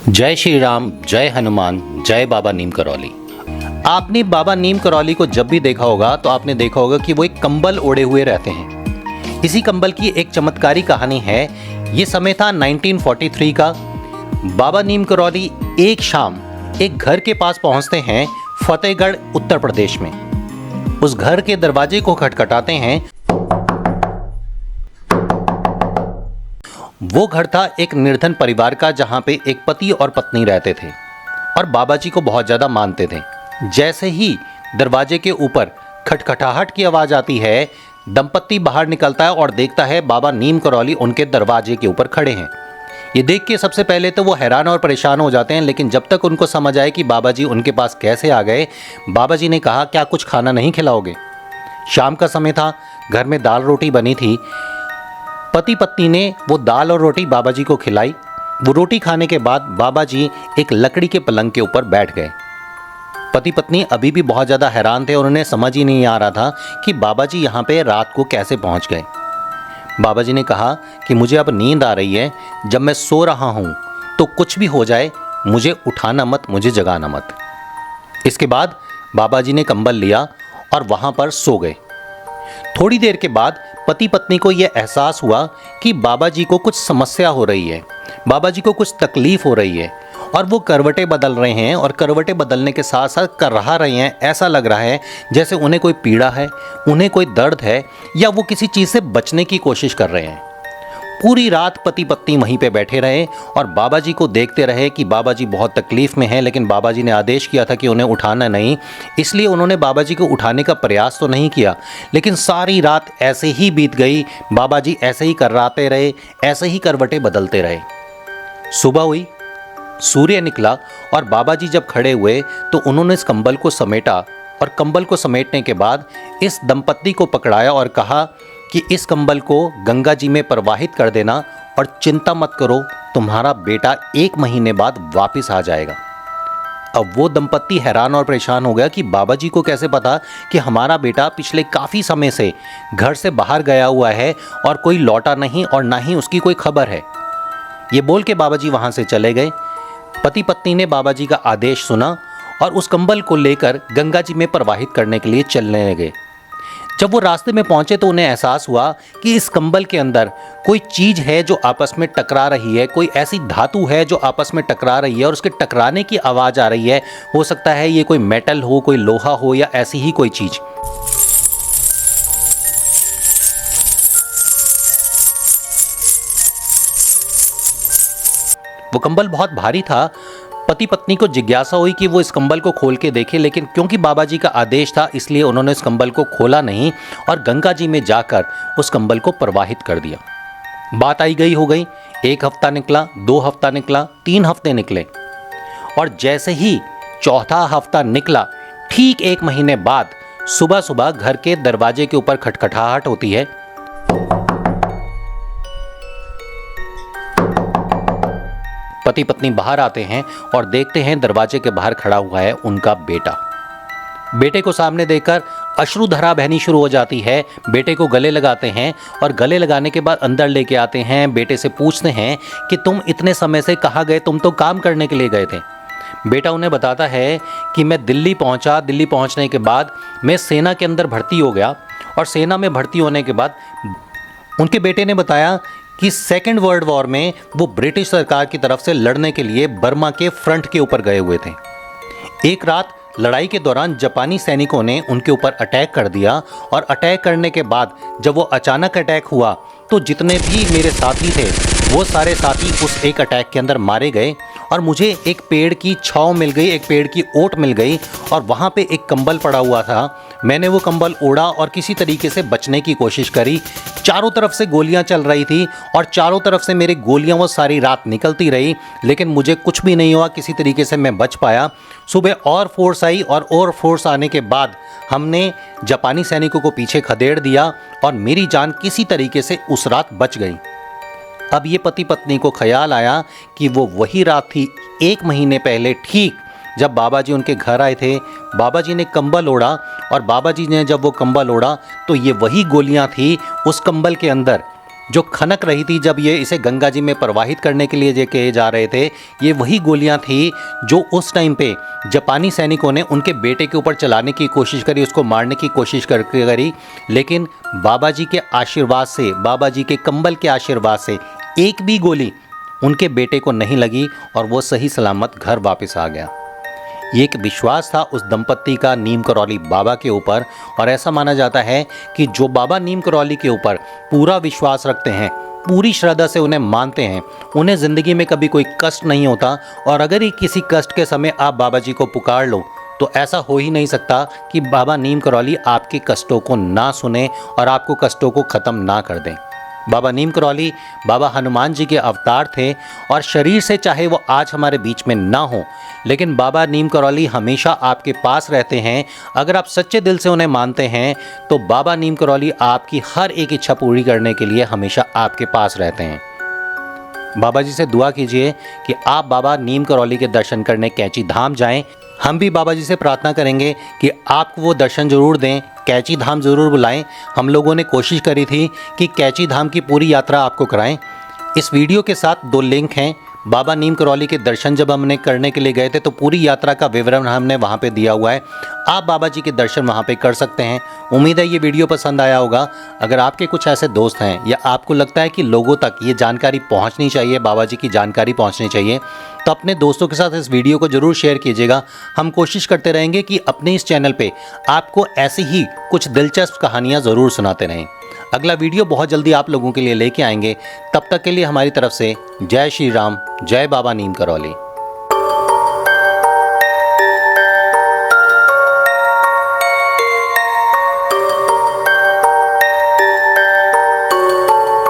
जय श्री राम, जय हनुमान, जय बाबा नीम करौली। आपने बाबा नीम करौली को जब भी देखा होगा तो आपने देखा होगा कि वो एक कंबल ओढ़े हुए रहते हैं। इसी कंबल की एक चमत्कारी कहानी है। ये समय था 1943 का। बाबा नीम करौली एक शाम एक घर के पास पहुंचते हैं, फतेहगढ़ उत्तर प्रदेश में। उस घर के दरवाजे को खटखटाते हैं। वो घर था एक निर्धन परिवार का, जहां पे एक पति और पत्नी रहते थे और बाबा जी को बहुत ज्यादा मानते थे। जैसे ही दरवाजे के ऊपर खटखटाहट की आवाज आती है, दंपत्ति बाहर निकलता है और देखता है बाबा नीम करौली उनके दरवाजे के ऊपर खड़े हैं। ये देख के सबसे पहले तो वो हैरान और परेशान हो जाते हैं, लेकिन जब तक उनको समझ आए कि बाबा जी उनके पास कैसे आ गए, बाबा जी ने कहा, क्या कुछ खाना नहीं खिलाओगे? शाम का समय था, घर में दाल रोटी बनी थी। पति पत्नी ने वो दाल और रोटी बाबा जी को खिलाई। वो रोटी खाने के बाद बाबा जी एक लकड़ी के पलंग के ऊपर बैठ गए। पति पत्नी अभी भी बहुत ज़्यादा हैरान थे और उन्हें समझ ही नहीं आ रहा था कि बाबा जी यहाँ पे रात को कैसे पहुँच गए। बाबा जी ने कहा कि मुझे अब नींद आ रही है, जब मैं सो रहा हूँ तो कुछ भी हो जाए मुझे उठाना मत, मुझे जगाना मत। इसके बाद बाबा जी ने कंबल लिया और वहाँ पर सो गए। थोड़ी देर के बाद पति पत्नी को यह एहसास हुआ कि बाबा जी को कुछ समस्या हो रही है, बाबा जी को कुछ तकलीफ हो रही है और वो करवटें बदल रहे हैं और करवटें बदलने के साथ साथ करहा रहे हैं। ऐसा लग रहा है जैसे उन्हें कोई पीड़ा है, उन्हें कोई दर्द है या वो किसी चीज़ से बचने की कोशिश कर रहे हैं। पूरी रात पति पत्नी वहीं पे बैठे रहे और बाबा जी को देखते रहे कि बाबा जी बहुत तकलीफ में हैं, लेकिन बाबा जी ने आदेश किया था कि उन्हें उठाना नहीं, इसलिए उन्होंने बाबा जी को उठाने का प्रयास तो नहीं किया। लेकिन सारी रात ऐसे ही बीत गई, बाबा जी ऐसे ही कर्राते रहे, ऐसे ही करवटें बदलते रहे। सुबह हुई, सूर्य निकला और बाबा जी जब खड़े हुए तो उन्होंने इस कंबल को समेटा और कंबल को समेटने के बाद इस दंपत्ति को पकड़ाया और कहा कि इस कंबल को गंगा जी में प्रवाहित कर देना और चिंता मत करो, तुम्हारा बेटा 1 महीने बाद वापस आ जाएगा। अब वो दंपत्ति हैरान और परेशान हो गया कि बाबा जी को कैसे पता कि हमारा बेटा पिछले काफ़ी समय से घर से बाहर गया हुआ है और कोई लौटा नहीं और ना ही उसकी कोई खबर है। ये बोल के बाबा जी वहाँ से चले गए। पति पत्नी ने बाबा जी का आदेश सुना और उस कंबल को लेकर गंगा जी में प्रवाहित करने के लिए चलने लगे। जब वो रास्ते में पहुंचे तो उन्हें एहसास हुआ कि इस कंबल के अंदर कोई चीज़ है जो आपस में टकरा रही है, कोई ऐसी धातु है जो आपस में टकरा रही है और उसके टकराने की आवाज़ आ रही है। हो सकता है ये कोई मेटल हो, कोई लोहा हो या ऐसी ही कोई चीज़। वो कंबल बहुत भारी था। पति पत्नी को जिज्ञासा हुई कि वो इस कंबल को खोल के देखें, लेकिन क्योंकि बाबा जी का आदेश था इसलिए उन्होंने इस कंबल को खोला नहीं और गंगा जी में जाकर उस कंबल को प्रवाहित कर दिया। बात आई गई हो गई। 1 हफ्ता निकला, 2 हफ्ता निकला, 3 हफ्ते निकले और जैसे ही 4था हफ्ता निकला, ठीक 1 महीने बाद सुबह सुबह घर के दरवाजे के ऊपर खटखटाहट होती है। पति पत्नी बाहर आते हैं और देखते हैं दरवाजे के बाहर खड़ा हुआ है उनका बेटा। बेटे को सामने देखकर अश्रुधारा बहनी शुरू हो जाती है। बेटे को गले लगाते हैं और गले लगाने के बाद अंदर लेके आते हैं। बेटे से पूछते हैं कि तुम इतने समय से कहाँ गए, तुम तो काम करने के लिए गए थे। बेटा उन्हें बताता है कि मैं दिल्ली पहुँचा, दिल्ली पहुँचने के बाद मैं सेना के अंदर भर्ती हो गया और सेना में भर्ती होने के बाद उनके बेटे ने बताया कि 2nd वर्ल्ड वॉर में वो ब्रिटिश सरकार की तरफ से लड़ने के लिए बर्मा के फ्रंट के ऊपर गए हुए थे। एक रात लड़ाई के दौरान जापानी सैनिकों ने उनके ऊपर अटैक कर दिया और अटैक करने के बाद जब वो अचानक अटैक हुआ तो जितने भी मेरे साथी थे वो सारे साथी उस एक अटैक के अंदर मारे गए और मुझे एक पेड़ की छांव मिल गई, एक पेड़ की ओट मिल गई और वहाँ पे एक कंबल पड़ा हुआ था। मैंने वो कंबल ओढ़ा और किसी तरीके से बचने की कोशिश करी। चारों तरफ से गोलियां चल रही थी और चारों तरफ से मेरी गोलियां वो सारी रात निकलती रही, लेकिन मुझे कुछ भी नहीं हुआ, किसी तरीके से मैं बच पाया। सुबह और फोर्स आई और फोर्स आने के बाद हमने जापानी सैनिकों को पीछे खदेड़ दिया और मेरी जान किसी तरीके से उस रात बच गई। अब ये पति पत्नी को ख्याल आया कि वो वही रात थी 1 महीने पहले, ठीक जब बाबा जी उनके घर आए थे। बाबा जी ने कंबल ओढ़ा और बाबा जी ने जब वो कंबल ओढ़ा तो ये वही गोलियां थी उस कंबल के अंदर जो खनक रही थी जब ये इसे गंगा जी में प्रवाहित करने के लिए लेके जा रहे थे, ये वही गोलियां थी जो उस टाइम पे जापानी सैनिकों ने उनके बेटे के ऊपर चलाने की कोशिश करी, उसको मारने की कोशिश करी। लेकिन बाबा जी के आशीर्वाद से, बाबा जी के कंबल के आशीर्वाद से एक भी गोली उनके बेटे को नहीं लगी और वो सही सलामत घर वापस आ गया। ये एक विश्वास था उस दंपत्ति का नीम करौली बाबा के ऊपर, और ऐसा माना जाता है कि जो बाबा नीम करौली के ऊपर पूरा विश्वास रखते हैं, पूरी श्रद्धा से उन्हें मानते हैं, उन्हें ज़िंदगी में कभी कोई कष्ट नहीं होता। और अगर ही किसी कष्ट के समय आप बाबा जी को पुकार लो तो ऐसा हो ही नहीं सकता कि बाबा नीम करौली आपके कष्टों को ना सुने और आपको कष्टों को ख़त्म ना कर दें। बाबा नीम करौली बाबा हनुमान जी के अवतार थे, और शरीर से चाहे वो आज हमारे बीच में ना हो, लेकिन बाबा नीम करौली हमेशा आपके पास रहते हैं। अगर आप सच्चे दिल से उन्हें मानते हैं तो बाबा नीम करौली आपकी हर एक इच्छा पूरी करने के लिए हमेशा आपके पास रहते हैं। बाबा जी से दुआ कीजिए कि आप बाबा नीम करौली के दर्शन करने कैंची धाम जाएं। हम भी बाबा जी से प्रार्थना करेंगे कि आपको वो दर्शन जरूर दें, कैंची धाम जरूर बुलाएं। हम लोगों ने कोशिश करी थी कि कैंची धाम की पूरी यात्रा आपको कराएं। इस वीडियो के साथ 2 लिंक हैं। बाबा नीम करौली के दर्शन जब हमने करने के लिए गए थे तो पूरी यात्रा का विवरण हमने वहाँ पे दिया हुआ है, आप बाबा जी के दर्शन वहाँ पे कर सकते हैं। उम्मीद है ये वीडियो पसंद आया होगा। अगर आपके कुछ ऐसे दोस्त हैं या आपको लगता है कि लोगों तक ये जानकारी पहुँचनी चाहिए, बाबा जी की जानकारी पहुँचनी चाहिए, तो अपने दोस्तों के साथ इस वीडियो को ज़रूर शेयर कीजिएगा। हम कोशिश करते रहेंगे कि अपने इस चैनल पे आपको ऐसी ही कुछ दिलचस्प कहानियाँ ज़रूर सुनाते रहें। अगला वीडियो बहुत जल्दी आप लोगों के लिए लेके आएंगे। तब तक के लिए हमारी तरफ से जय श्री राम, जय बाबा नीम करौली।